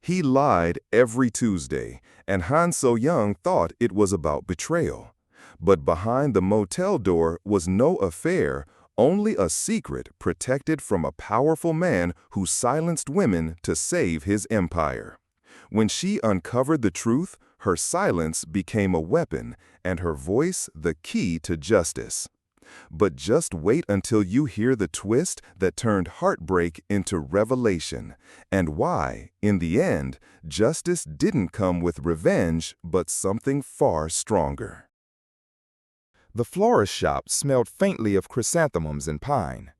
He lied every Tuesday, and Han Seo-yeon thought it was about betrayal. But behind the motel door was no affair, only a secret protected from a powerful man who silenced women to save his empire. When she uncovered the truth, her silence became a weapon, and her voice the key to justice. But just wait until you hear the twist that turned heartbreak into revelation, and why, in the end, justice didn't come with revenge, but something far stronger. The florist shop smelled faintly of chrysanthemums and pine.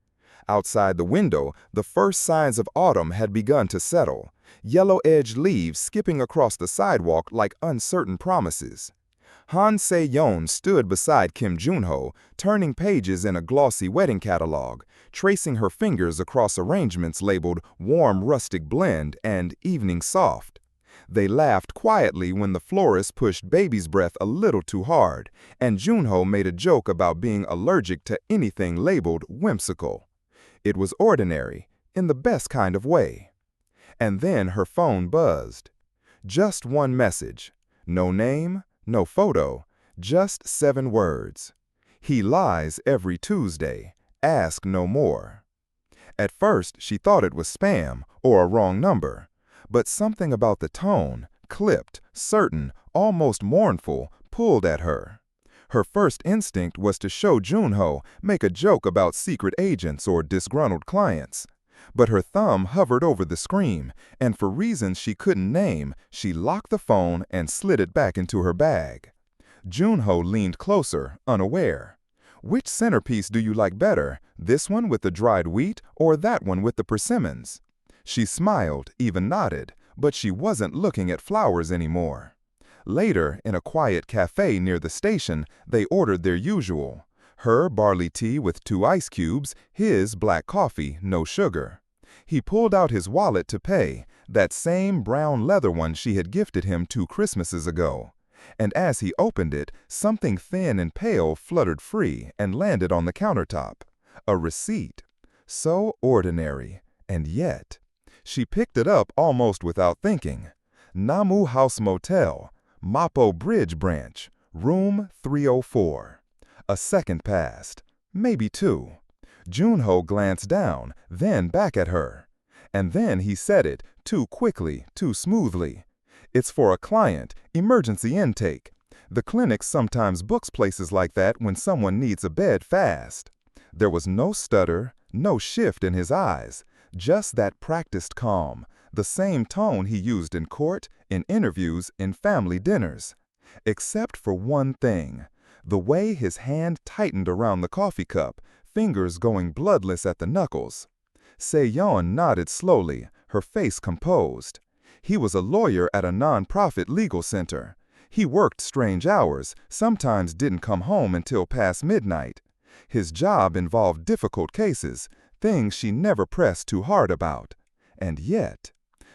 Outside the window, the first signs of autumn had begun to settle, yellow-edged leaves skipping across the sidewalk like uncertain promises. Han Seo-yeon stood beside Kim Junho, turning pages in a glossy wedding catalog, tracing her fingers across arrangements labeled Warm Rustic Blend and Evening Soft. They laughed quietly when the florist pushed baby's breath a little too hard, and Junho made a joke about being allergic to anything labeled whimsical. It was ordinary, in the best kind of way. And then her phone buzzed. Just one message. No name, no photo, just 7 words. He lies every Tuesday. Ask no more. At first, she thought it was spam or a wrong number. But something about the tone, clipped, certain, almost mournful, pulled at her. Her first instinct was to show Junho, make a joke about secret agents or disgruntled clients. But her thumb hovered over the screen, and for reasons she couldn't name, she locked the phone and slid it back into her bag. Junho leaned closer, unaware. "Which centerpiece do you like better, this one with the dried wheat or that one with the persimmons?" She smiled, even nodded, but she wasn't looking at flowers anymore. Later, in a quiet cafe near the station, they ordered their usual. Her barley tea with 2 ice cubes, his black coffee, no sugar. He pulled out his wallet to pay, that same brown leather one she had gifted him 2 Christmases ago. And as he opened it, something thin and pale fluttered free and landed on the countertop. A receipt. So ordinary, and yet. She picked it up almost without thinking. Namu House Motel, Mapo Bridge Branch, room 304. A second passed, maybe 2. Junho glanced down, then back at her. And then he said it, too quickly, too smoothly. "It's for a client, emergency intake. The clinic sometimes books places like that when someone needs a bed fast." There was no stutter, no shift in his eyes, just that practiced calm, the same tone he used in court, in interviews, in family dinners. Except for one thing. The way his hand tightened around the coffee cup, fingers going bloodless at the knuckles. Seo-yeon nodded slowly, her face composed. He was a lawyer at a non-profit legal center. He worked strange hours, sometimes didn't come home until past midnight. His job involved difficult cases, things she never pressed too hard about. And yet,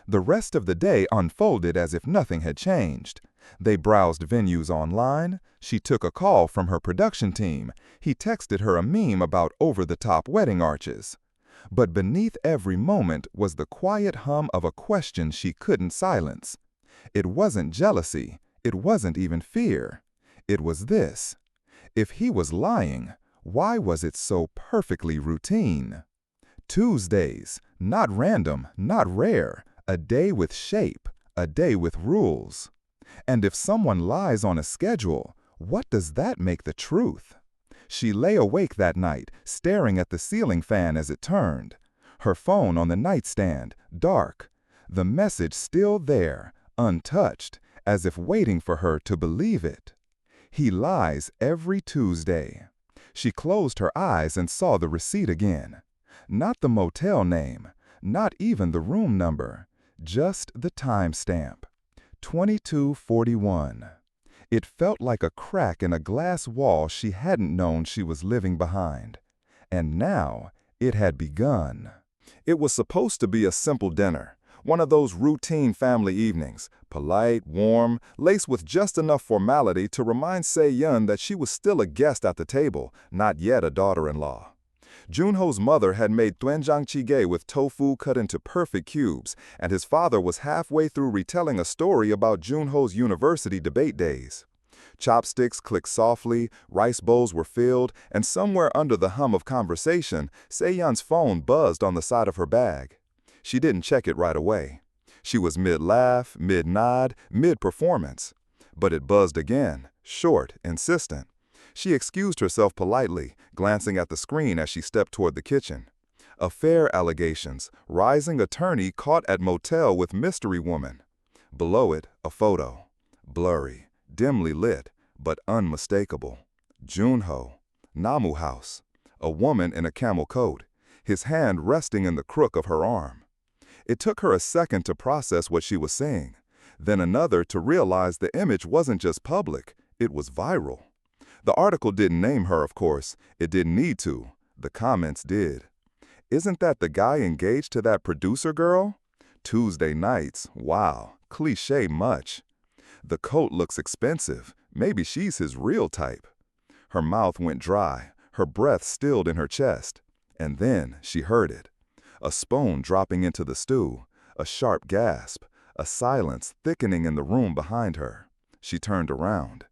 the rest of the day unfolded as if nothing had changed. They browsed venues online. She took a call from her production team. He texted her a meme about over-the-top wedding arches. But beneath every moment was the quiet hum of a question she couldn't silence. It wasn't jealousy. It wasn't even fear. It was this. If he was lying, why was it so perfectly routine? Tuesdays, not random, not rare, a day with shape, a day with rules. And if someone lies on a schedule, what does that make the truth? She lay awake that night, staring at the ceiling fan as it turned. Her phone on the nightstand, dark. The message still there, untouched, as if waiting for her to believe it. He lies every Tuesday. She closed her eyes and saw the receipt again. Not the motel name, not even the room number, just the timestamp. 2241. It felt like a crack in a glass wall she hadn't known she was living behind. And now it had begun. It was supposed to be a simple dinner, one of those routine family evenings, polite, warm, laced with just enough formality to remind Seo-yeon that she was still a guest at the table, not yet a daughter-in-law. Junho's mother had made doenjang jjigae with tofu cut into perfect cubes, and his father was halfway through retelling a story about Junho's university debate days. Chopsticks clicked softly, rice bowls were filled, and somewhere under the hum of conversation, Seo-yeon's phone buzzed on the side of her bag. She didn't check it right away. She was mid-laugh, mid-nod, mid-performance. But it buzzed again, short, insistent. She excused herself politely, glancing at the screen as she stepped toward the kitchen. Affair allegations, rising attorney caught at motel with mystery woman. Below it, a photo. Blurry, dimly lit, but unmistakable. Junho, Namu House, a woman in a camel coat, his hand resting in the crook of her arm. It took her a second to process what she was seeing, then another to realize the image wasn't just public, it was viral. The article didn't name her, of course. It didn't need to. The comments did. Isn't that the guy engaged to that producer girl? Tuesday nights, wow, cliché much. The coat looks expensive. Maybe she's his real type. Her mouth went dry, her breath stilled in her chest. And then she heard it. A spoon dropping into the stew, a sharp gasp, a silence thickening in the room behind her. She turned around.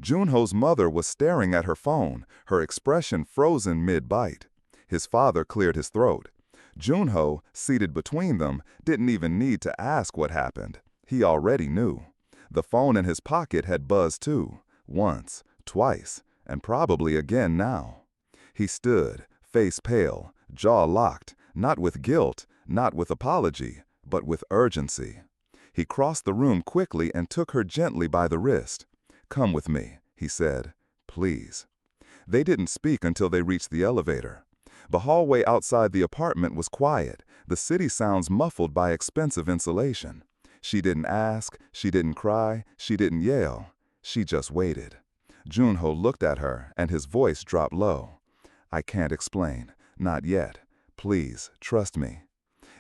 Junho's mother was staring at her phone, her expression frozen mid-bite. His father cleared his throat. Junho, seated between them, didn't even need to ask what happened. He already knew. The phone in his pocket had buzzed too, once, twice, and probably again now. He stood, face pale, jaw locked, not with guilt, not with apology, but with urgency. He crossed the room quickly and took her gently by the wrist. "Come with me," he said. "Please." They didn't speak until they reached the elevator. The hallway outside the apartment was quiet, the city sounds muffled by expensive insulation. She didn't ask, she didn't cry, she didn't yell. She just waited. Junho looked at her, and his voice dropped low. "I can't explain. Not yet. Please, trust me."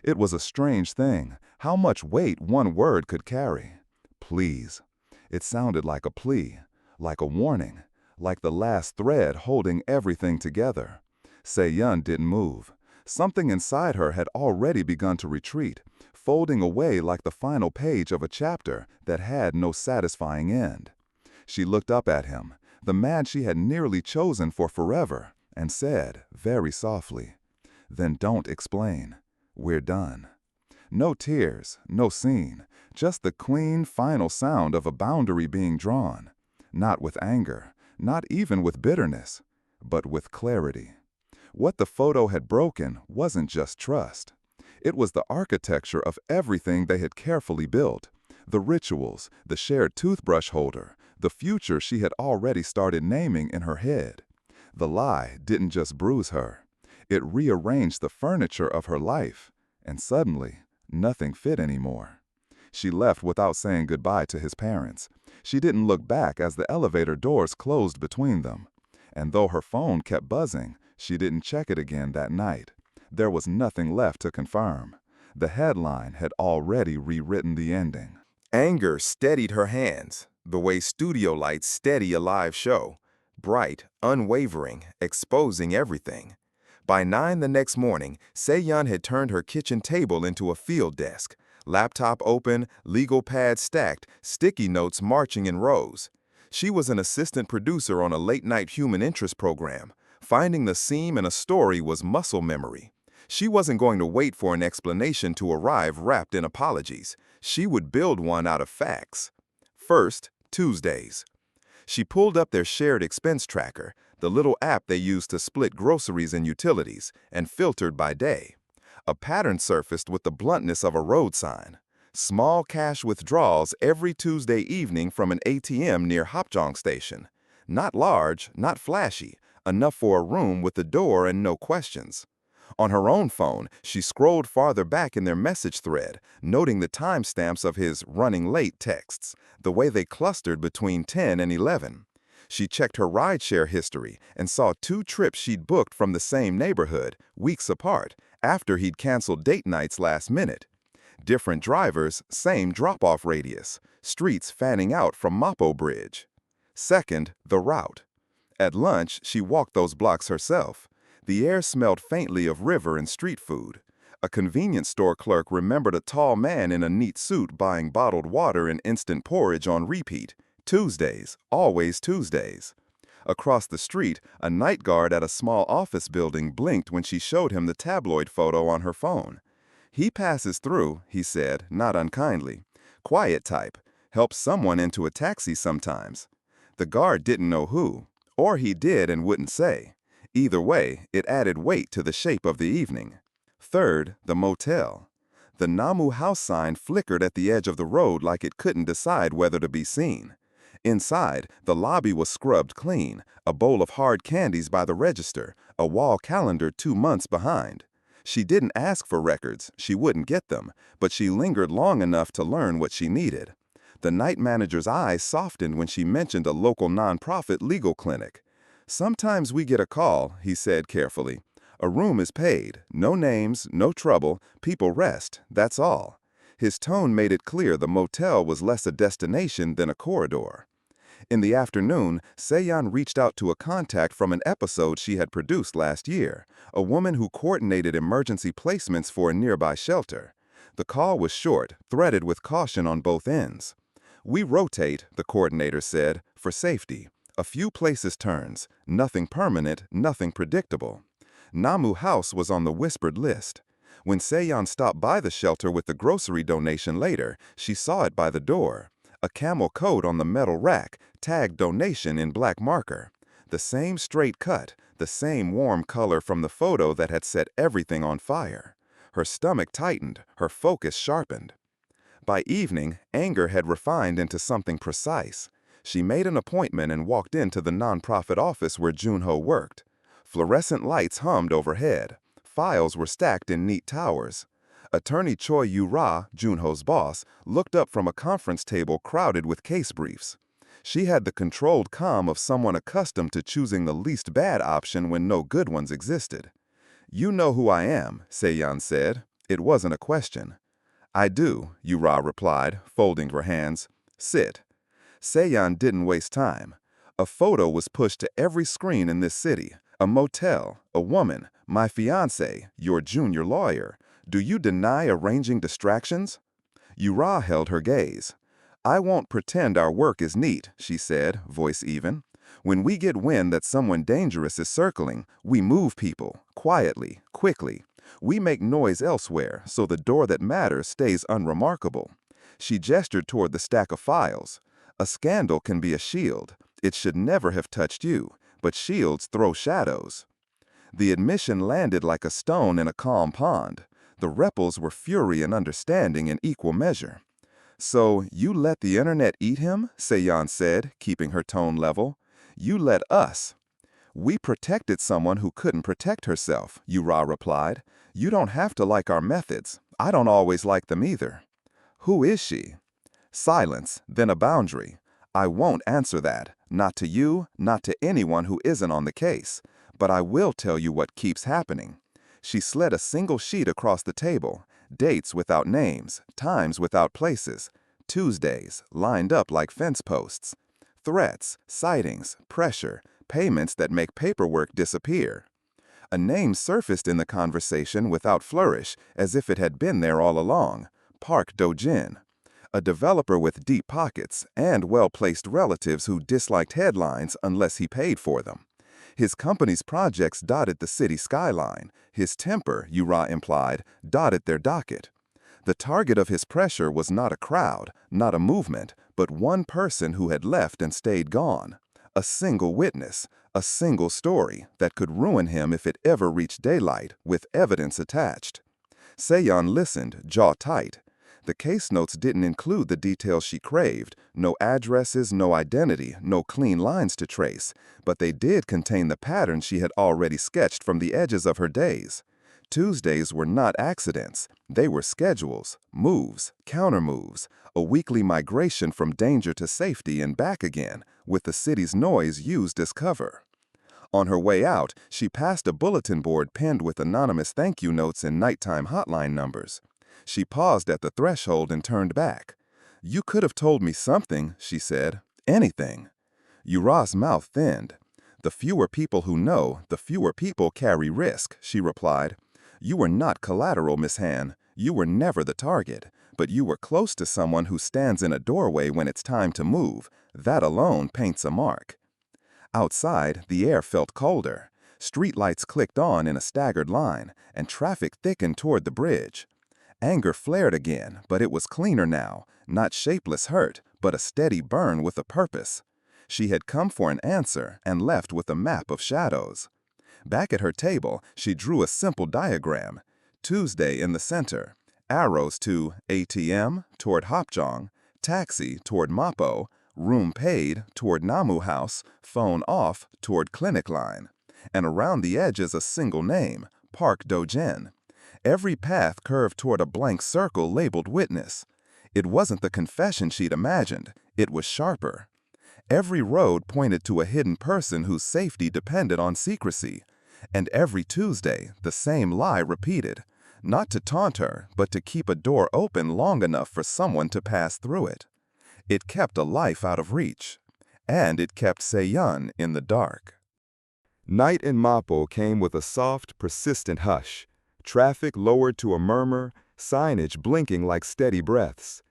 It was a strange thing, how much weight one word could carry. Please. It sounded like a plea, like a warning, like the last thread holding everything together. Seo-yeon didn't move. Something inside her had already begun to retreat, folding away like the final page of a chapter that had no satisfying end. She looked up at him, the man she had nearly chosen for forever, and said, very softly, "Then don't explain. We're done." No tears, no scene, just the clean, final sound of a boundary being drawn. Not with anger, not even with bitterness, but with clarity. What the photo had broken wasn't just trust. It was the architecture of everything they had carefully built. The rituals, the shared toothbrush holder, the future she had already started naming in her head. The lie didn't just bruise her. It rearranged the furniture of her life, and suddenly, nothing fit anymore. She left without saying goodbye to his parents. She didn't look back as the elevator doors closed between them. And though her phone kept buzzing, she didn't check it again that night. There was nothing left to confirm. The headline had already rewritten the ending. Anger steadied her hands, the way studio lights steady a live show. Bright, unwavering, exposing everything. By 9 the next morning, Seo-yeon had turned her kitchen table into a field desk. Laptop open, legal pads stacked, sticky notes marching in rows. She was an assistant producer on a late-night human interest program. Finding the seam in a story was muscle memory. She wasn't going to wait for an explanation to arrive wrapped in apologies. She would build one out of facts. First, Tuesdays. She pulled up their shared expense tracker, the little app they used to split groceries and utilities, and filtered by day. A pattern surfaced with the bluntness of a road sign. Small cash withdrawals every Tuesday evening from an ATM near Hapjeong Station. Not large, not flashy, enough for a room with a door and no questions. On her own phone, she scrolled farther back in their message thread, noting the timestamps of his running late texts, the way they clustered between 10 and 11. She checked her rideshare history and saw 2 trips she'd booked from the same neighborhood, weeks apart, after he'd canceled date nights last minute. Different drivers, same drop-off radius, streets fanning out from Mapo Bridge. Second, the route. At lunch, she walked those blocks herself. The air smelled faintly of river and street food. A convenience store clerk remembered a tall man in a neat suit buying bottled water and instant porridge on repeat. Tuesdays, always Tuesdays. Across the street, a night guard at a small office building blinked when she showed him the tabloid photo on her phone. "He passes through," he said, not unkindly. "Quiet type. Helps someone into a taxi sometimes." The guard didn't know who. Or he did and wouldn't say. Either way, it added weight to the shape of the evening. Third, the motel. The Namu house sign flickered at the edge of the road like it couldn't decide whether to be seen. Inside, the lobby was scrubbed clean, a bowl of hard candies by the register, a wall calendar 2 months behind. She didn't ask for records, she wouldn't get them, but she lingered long enough to learn what she needed. The night manager's eyes softened when she mentioned a local nonprofit legal clinic. "Sometimes we get a call," he said carefully. "A room is paid, no names, no trouble, people rest, that's all." His tone made it clear the motel was less a destination than a corridor. In the afternoon, Seo-yeon reached out to a contact from an episode she had produced last year, a woman who coordinated emergency placements for a nearby shelter. The call was short, threaded with caution on both ends. "We rotate," the coordinator said, "for safety. A few places turns, nothing permanent, nothing predictable." Namu House was on the whispered list. When Seo-yeon stopped by the shelter with the grocery donation later, she saw it by the door. A camel coat on the metal rack, tagged donation in black marker. The same straight cut, the same warm color from the photo that had set everything on fire. Her stomach tightened, her focus sharpened. By evening, anger had refined into something precise. She made an appointment and walked into the nonprofit office where Junho worked. Fluorescent lights hummed overhead. Files were stacked in neat towers. Attorney Choi Yu-ra, Junho's boss, looked up from a conference table crowded with case briefs. She had the controlled calm of someone accustomed to choosing the least bad option when no good ones existed. "You know who I am," Seo-yeon said. It wasn't a question. "I do," Yu-ra replied, folding her hands. "Sit." Seo-yeon didn't waste time. A photo was pushed to every screen in this city. A motel, a woman, my fiancé, your junior lawyer. Do you deny arranging distractions? Yu-ra held her gaze. "I won't pretend our work is neat," she said, voice even. "When we get wind that someone dangerous is circling, we move people, quietly, quickly. We make noise elsewhere, so the door that matters stays unremarkable." She gestured toward the stack of files. "A scandal can be a shield. It should never have touched you, but shields throw shadows." The admission landed like a stone in a calm pond. The ripples were fury and understanding in equal measure. "So you let the internet eat him?" Seo-yeon said, keeping her tone level. "You let us." "We protected someone who couldn't protect herself," Yu-ra replied. "You don't have to like our methods. I don't always like them either." "Who is she?" Silence, then a boundary. "I won't answer that. Not to you, not to anyone who isn't on the case. But I will tell you what keeps happening." She slid a single sheet across the table. Dates without names, times without places. Tuesdays, lined up like fence posts. Threats, sightings, pressure, payments that make paperwork disappear. A name surfaced in the conversation without flourish, as if it had been there all along. Park Do-jin. A developer with deep pockets and well-placed relatives who disliked headlines unless he paid for them. His company's projects dotted the city skyline. His temper, Yu-ra implied, dotted their docket. The target of his pressure was not a crowd, not a movement, but one person who had left and stayed gone. A single witness, a single story that could ruin him if it ever reached daylight, with evidence attached. Seo-yeon listened, jaw tight. The case notes didn't include the details she craved, no addresses, no identity, no clean lines to trace, but they did contain the pattern she had already sketched from the edges of her days. Tuesdays were not accidents, they were schedules, moves, counter-moves, a weekly migration from danger to safety and back again, with the city's noise used as cover. On her way out, she passed a bulletin board pinned with anonymous thank you notes and nighttime hotline numbers. She paused at the threshold and turned back. "You could have told me something," she said. "Anything." Yu-ra's mouth thinned. "The fewer people who know, the fewer people carry risk," she replied. "You were not collateral, Miss Han. You were never the target, but you were close to someone who stands in a doorway when it's time to move. That alone paints a mark." Outside, the air felt colder. Streetlights clicked on in a staggered line, and traffic thickened toward the bridge. Anger flared again, but it was cleaner now, not shapeless hurt, but a steady burn with a purpose. She had come for an answer and left with a map of shadows. Back at her table, she drew a simple diagram. Tuesday in the center, arrows to ATM toward Hapjeong, taxi toward Mapo, room paid toward Namu House, phone off toward Clinic Line. And around the edges a single name, Park Do-jin. Every path curved toward a blank circle labeled witness. It wasn't the confession she'd imagined, it was sharper. Every road pointed to a hidden person whose safety depended on secrecy. And every Tuesday, the same lie repeated, not to taunt her, but to keep a door open long enough for someone to pass through it. It kept a life out of reach, and it kept Seo-yeon in the dark. Night in Mapo came with a soft, persistent hush. Traffic lowered to a murmur, signage blinking like steady breaths.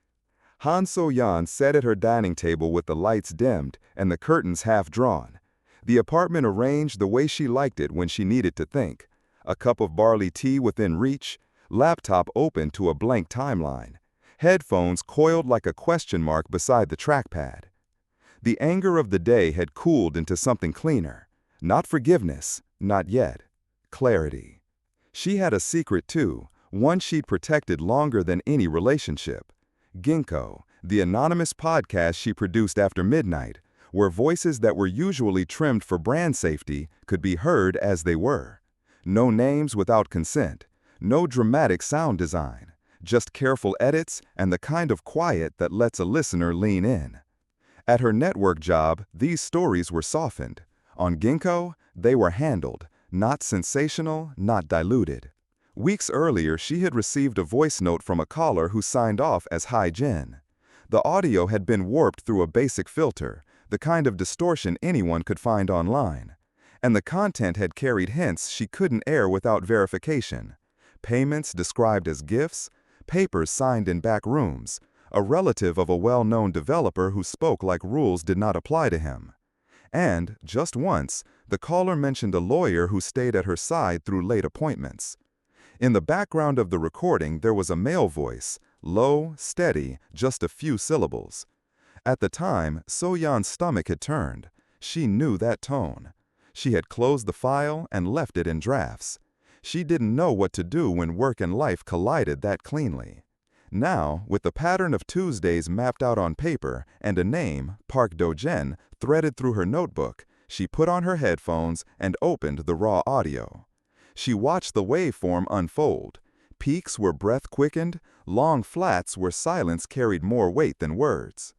Han Seo-yeon sat at her dining table with the lights dimmed and the curtains half drawn. The apartment arranged the way she liked it when she needed to think. A cup of barley tea within reach, laptop open to a blank timeline, headphones coiled like a question mark beside the trackpad. The anger of the day had cooled into something cleaner. Not forgiveness, not yet. Clarity. She had a secret too, one she'd protected longer than any relationship. Ginkgo, the anonymous podcast she produced after midnight, where voices that were usually trimmed for brand safety could be heard as they were. No names without consent, no dramatic sound design, just careful edits and the kind of quiet that lets a listener lean in. At her network job, these stories were softened. On Ginkgo, they were handled, not sensational, not diluted. Weeks earlier, she had received a voice note from a caller who signed off as Hi Jin. The audio had been warped through a basic filter, the kind of distortion anyone could find online. And the content had carried hints she couldn't air without verification. Payments described as gifts, papers signed in back rooms, a relative of a well-known developer who spoke like rules did not apply to him. And, just once, the caller mentioned a lawyer who stayed at her side through late appointments. In the background of the recording, there was a male voice, low, steady, just a few syllables. At the time, Seo-yeon's stomach had turned. She knew that tone. She had closed the file and left it in drafts. She didn't know what to do when work and life collided that cleanly. Now, with the pattern of Tuesdays mapped out on paper and a name, Park Do-jin, threaded through her notebook, she put on her headphones and opened the raw audio. She watched the waveform unfold. Peaks were breath-quickened, long flats where silence carried more weight than words.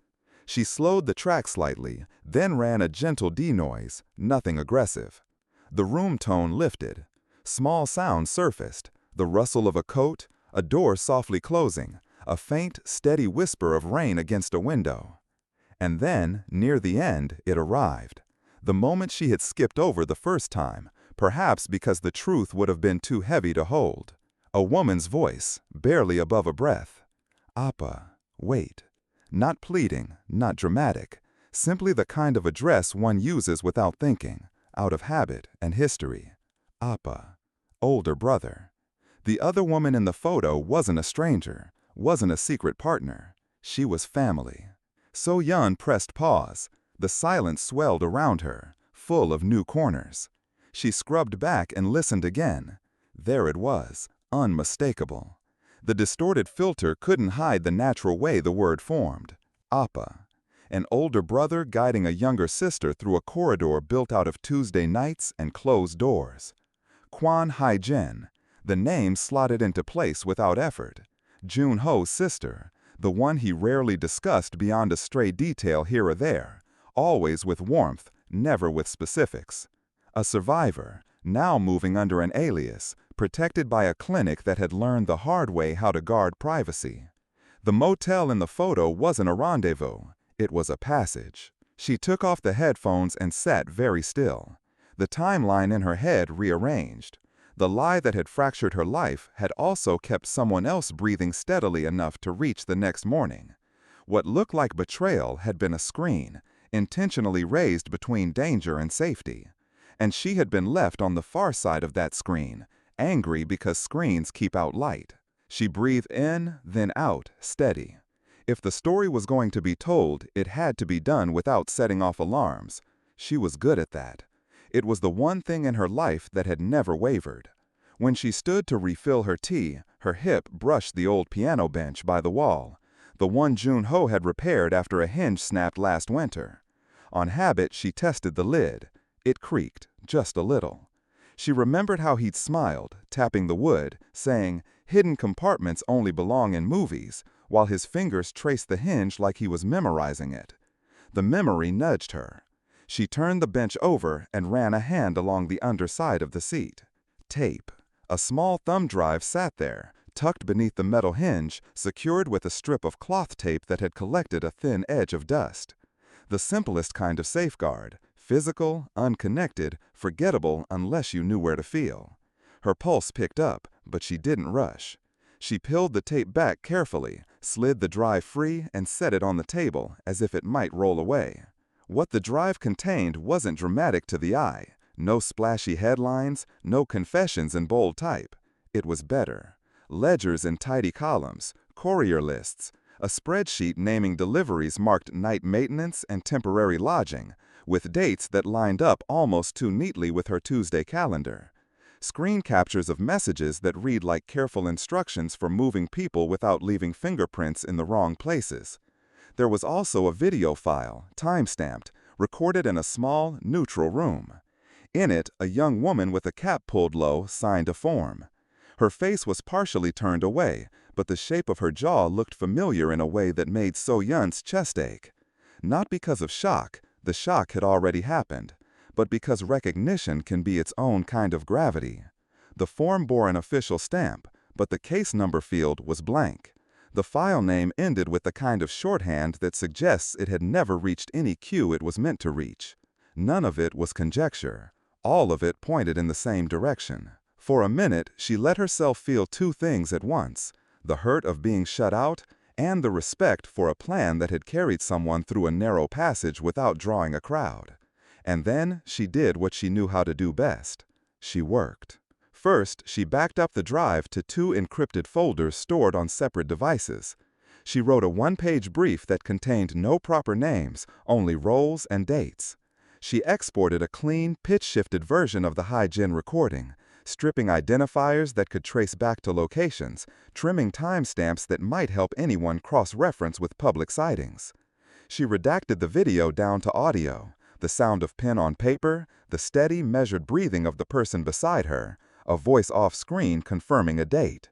She slowed the track slightly, then ran a gentle denoise, nothing aggressive. The room tone lifted. Small sounds surfaced, the rustle of a coat, a door softly closing, a faint, steady whisper of rain against a window. And then, near the end, it arrived. The moment she had skipped over the first time, perhaps because the truth would have been too heavy to hold. A woman's voice, barely above a breath. "Appa, wait." Not pleading, not dramatic, simply the kind of address one uses without thinking, out of habit and history. Appa, older brother. The other woman in the photo wasn't a stranger, wasn't a secret partner. She was family. Seo-yeon pressed pause. The silence swelled around her, full of new corners. She scrubbed back and listened again. There it was, unmistakable. The distorted filter couldn't hide the natural way the word formed. Appa. An older brother guiding a younger sister through a corridor built out of Tuesday nights and closed doors. Kwon Hai-jin. The name slotted into place without effort. Jun-ho's sister, the one he rarely discussed beyond a stray detail here or there, always with warmth, never with specifics. A survivor, now moving under an alias, protected by a clinic that had learned the hard way how to guard privacy. The motel in the photo wasn't a rendezvous, it was a passage. She took off the headphones and sat very still. The timeline in her head rearranged. The lie that had fractured her life had also kept someone else breathing steadily enough to reach the next morning. What looked like betrayal had been a screen, intentionally raised between danger and safety. And she had been left on the far side of that screen, angry because screens keep out light. She breathed in, then out, steady. If the story was going to be told, it had to be done without setting off alarms. She was good at that. It was the one thing in her life that had never wavered. When she stood to refill her tea, her hip brushed the old piano bench by the wall, the one Jun-ho had repaired after a hinge snapped last winter. On habit, she tested the lid. It creaked, just a little. She remembered how he'd smiled, tapping the wood, saying, "Hidden compartments only belong in movies," while his fingers traced the hinge like he was memorizing it. The memory nudged her. She turned the bench over and ran a hand along the underside of the seat. Tape. A small thumb drive sat there, tucked beneath the metal hinge, secured with a strip of cloth tape that had collected a thin edge of dust. The simplest kind of safeguard, physical, unconnected, forgettable unless you knew where to feel. Her pulse picked up, but she didn't rush. She peeled the tape back carefully, slid the drive free, and set it on the table as if it might roll away. What the drive contained wasn't dramatic to the eye. No splashy headlines, no confessions in bold type. It was better. Ledgers in tidy columns, courier lists, a spreadsheet naming deliveries marked night maintenance and temporary lodging, with dates that lined up almost too neatly with her Tuesday calendar. Screen captures of messages that read like careful instructions for moving people without leaving fingerprints in the wrong places. There was also a video file, time-stamped, recorded in a small, neutral room. In it, a young woman with a cap pulled low signed a form. Her face was partially turned away, but the shape of her jaw looked familiar in a way that made Seo-yeon's chest ache. Not because of shock, the shock had already happened, but because recognition can be its own kind of gravity. The form bore an official stamp, but the case number field was blank. The file name ended with the kind of shorthand that suggests it had never reached any queue it was meant to reach. None of it was conjecture. All of it pointed in the same direction. For a minute, she let herself feel two things at once: the hurt of being shut out and the respect for a plan that had carried someone through a narrow passage without drawing a crowd. And then she did what she knew how to do best. She worked. First, she backed up the drive to 2 encrypted folders stored on separate devices. She wrote a one-page brief that contained no proper names, only roles and dates. She exported a clean, pitch-shifted version of the high-gen recording, stripping identifiers that could trace back to locations, trimming timestamps that might help anyone cross-reference with public sightings. She redacted the video down to audio, the sound of pen on paper, the steady, measured breathing of the person beside her, a voice off-screen confirming a date.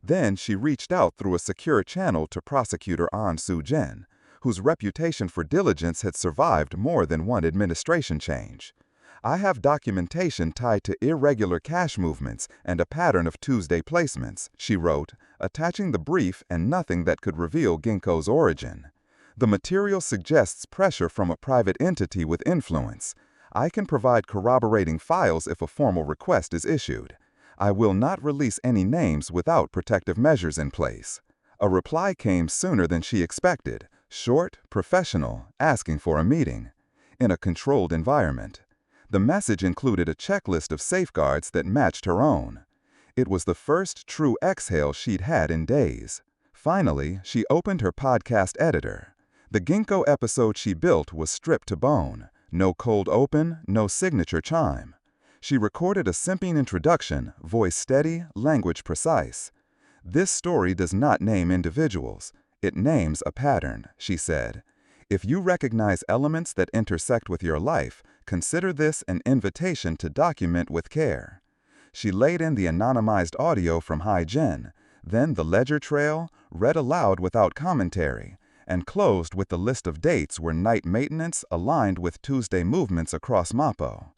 Then she reached out through a secure channel to prosecutor Han Seo-yeon, whose reputation for diligence had survived more than one administration change. "I have documentation tied to irregular cash movements and a pattern of Tuesday placements," she wrote, attaching the brief and nothing that could reveal Ginkgo's origin. "The material suggests pressure from a private entity with influence. I can provide corroborating files if a formal request is issued. I will not release any names without protective measures in place." A reply came sooner than she expected, short, professional, asking for a meeting. In a controlled environment. The message included a checklist of safeguards that matched her own. It was the first true exhale she'd had in days. Finally, she opened her podcast editor. The Ginkgo episode she built was stripped to bone. No cold open, no signature chime. She recorded a simping introduction, voice steady, language precise. "This story does not name individuals. It names a pattern," she said. "If you recognize elements that intersect with your life, consider this an invitation to document with care." She laid in the anonymized audio from High-Gen, then the ledger trail, read aloud without commentary, and closed with the list of dates where night maintenance aligned with Tuesday movements across Mapo.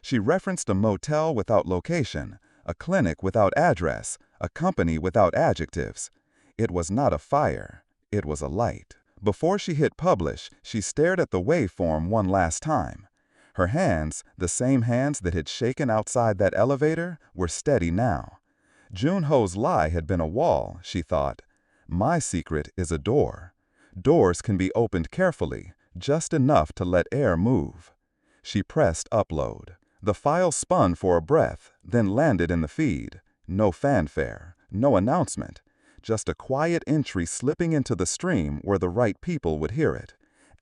She referenced a motel without location, a clinic without address, a company without adjectives. It was not a fire, it was a light. Before she hit publish, she stared at the waveform one last time. Her hands, the same hands that had shaken outside that elevator, were steady now. Junho's lie had been a wall, she thought. My secret is a door. Doors can be opened carefully, just enough to let air move. She pressed upload. The file spun for a breath, then landed in the feed. No fanfare, no announcement, just a quiet entry slipping into the stream where the right people would hear it.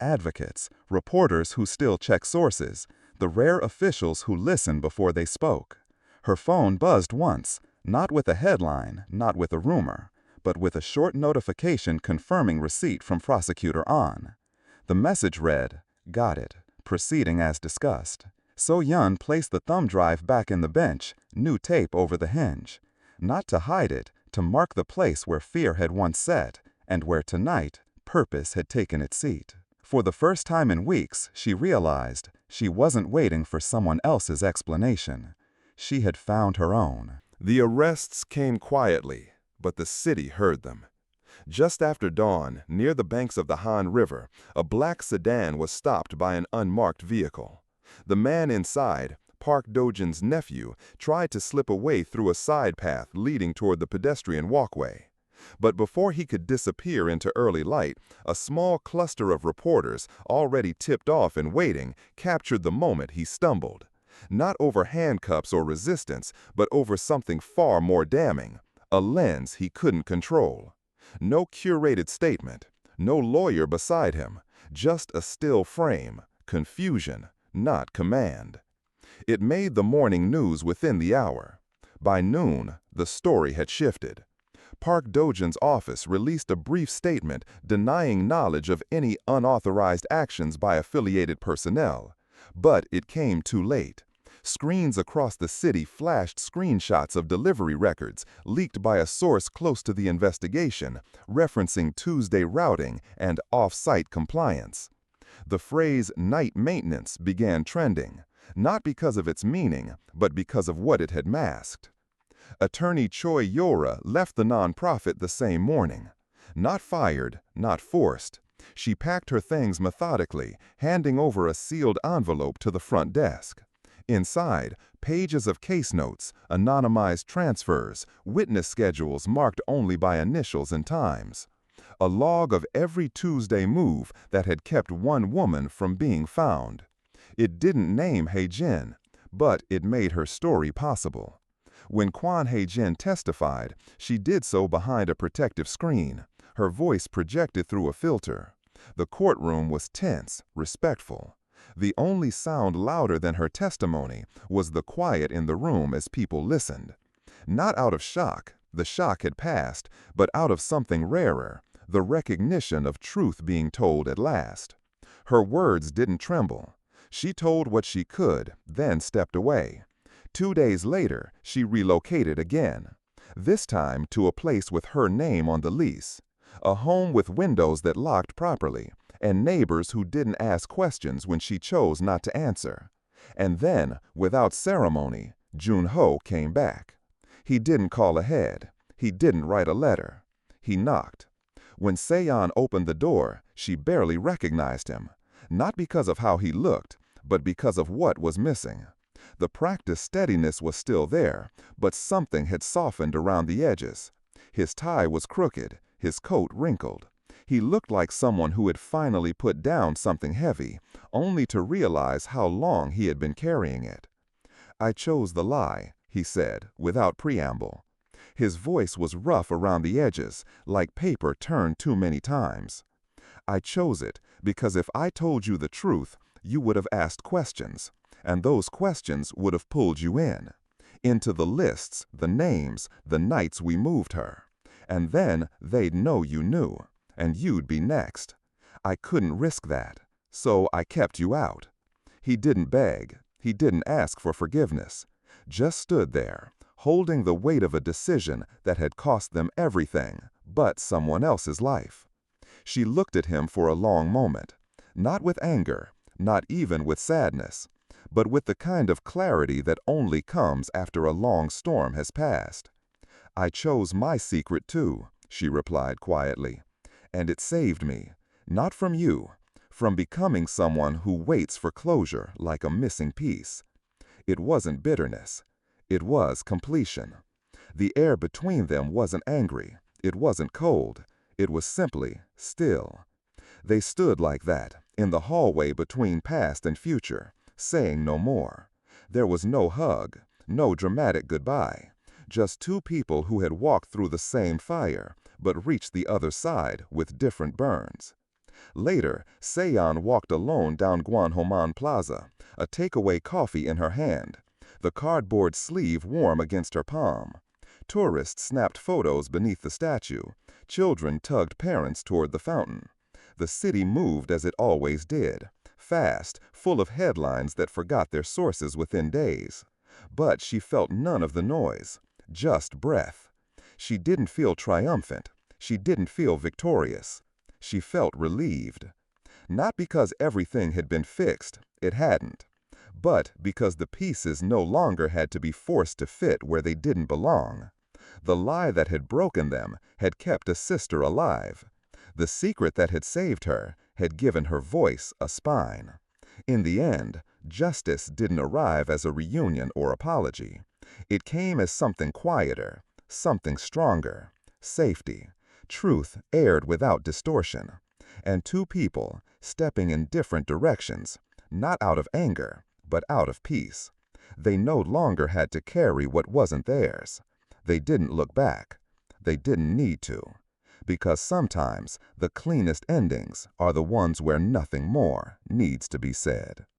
Advocates, reporters who still check sources, the rare officials who listen before they spoke. Her phone buzzed once, not with a headline, not with a rumor, but with a short notification confirming receipt from Prosecutor An. The message read, "Got it. Proceeding as discussed." Seo-yeon placed the thumb drive back in the bench, new tape over the hinge. Not to hide it, to mark the place where fear had once sat, and where tonight, purpose had taken its seat. For the first time in weeks, she realized she wasn't waiting for someone else's explanation. She had found her own. The arrests came quietly, but the city heard them. Just after dawn, near the banks of the Han River, a black sedan was stopped by an unmarked vehicle. The man inside, Park Do-jin's nephew, tried to slip away through a side path leading toward the pedestrian walkway. But before he could disappear into early light, a small cluster of reporters, already tipped off and waiting, captured the moment he stumbled. Not over handcuffs or resistance, but over something far more damning, a lens he couldn't control. No curated statement, no lawyer beside him, just a still frame, confusion, not command. It made the morning news within the hour. By noon, the story had shifted. Park Do-jin's office released a brief statement denying knowledge of any unauthorized actions by affiliated personnel. But it came too late. Screens across the city flashed screenshots of delivery records leaked by a source close to the investigation, referencing Tuesday routing and off-site compliance. The phrase night maintenance began trending, not because of its meaning, but because of what it had masked. Attorney Choi Yora left the nonprofit the same morning. Not fired, not forced. She packed her things methodically, handing over a sealed envelope to the front desk. Inside, pages of case notes, anonymized transfers, witness schedules marked only by initials and times. A log of every Tuesday move that had kept one woman from being found. It didn't name Hae-jin, but it made her story possible. When Kwon Hae-jin testified, she did so behind a protective screen, her voice projected through a filter. The courtroom was tense, respectful. The only sound louder than her testimony was the quiet in the room as people listened. Not out of shock, the shock had passed, but out of something rarer, the recognition of truth being told at last. Her words didn't tremble. She told what she could, then stepped away. 2 days later, she relocated again, this time to a place with her name on the lease, a home with windows that locked properly, and neighbors who didn't ask questions when she chose not to answer. And then, without ceremony, Junho came back. He didn't call ahead. He didn't write a letter. He knocked. When Seo-yeon opened the door, she barely recognized him, not because of how he looked, but because of what was missing. The practiced steadiness was still there, but something had softened around the edges. His tie was crooked, his coat wrinkled. He looked like someone who had finally put down something heavy, only to realize how long he had been carrying it. "I chose the lie," he said, without preamble. His voice was rough around the edges, like paper turned too many times. "I chose it because if I told you the truth, you would have asked questions, and those questions would have pulled you into the lists, the names, the nights we moved her. And then they'd know you knew, and you'd be next. I couldn't risk that, so I kept you out." He didn't beg. He didn't ask for forgiveness. Just stood there, holding the weight of a decision that had cost them everything but someone else's life. She looked at him for a long moment, not with anger, not even with sadness, but with the kind of clarity that only comes after a long storm has passed. "I chose my secret too," she replied quietly, "and it saved me, not from you, from becoming someone who waits for closure like a missing piece. It wasn't bitterness. It was completion. The air between them wasn't angry. It wasn't cold. It was simply still. They stood like that, in the hallway between past and future, saying no more. There was no hug, no dramatic goodbye. Just two people who had walked through the same fire, but reached the other side with different burns. Later, Seo-yeon walked alone down Gwanhoman Plaza, a takeaway coffee in her hand, the cardboard sleeve warm against her palm. Tourists snapped photos beneath the statue. Children tugged parents toward the fountain. The city moved as it always did, fast, full of headlines that forgot their sources within days. But she felt none of the noise, just breath. She didn't feel triumphant. She didn't feel victorious. She felt relieved. Not because everything had been fixed, it hadn't, but because the pieces no longer had to be forced to fit where they didn't belong. The lie that had broken them had kept a sister alive. The secret that had saved her had given her voice a spine. In the end, justice didn't arrive as a reunion or apology. It came as something quieter, something stronger, safety. Truth aired without distortion. And two people, stepping in different directions, not out of anger, but out of peace. They no longer had to carry what wasn't theirs. They didn't look back. They didn't need to. Because sometimes the cleanest endings are the ones where nothing more needs to be said.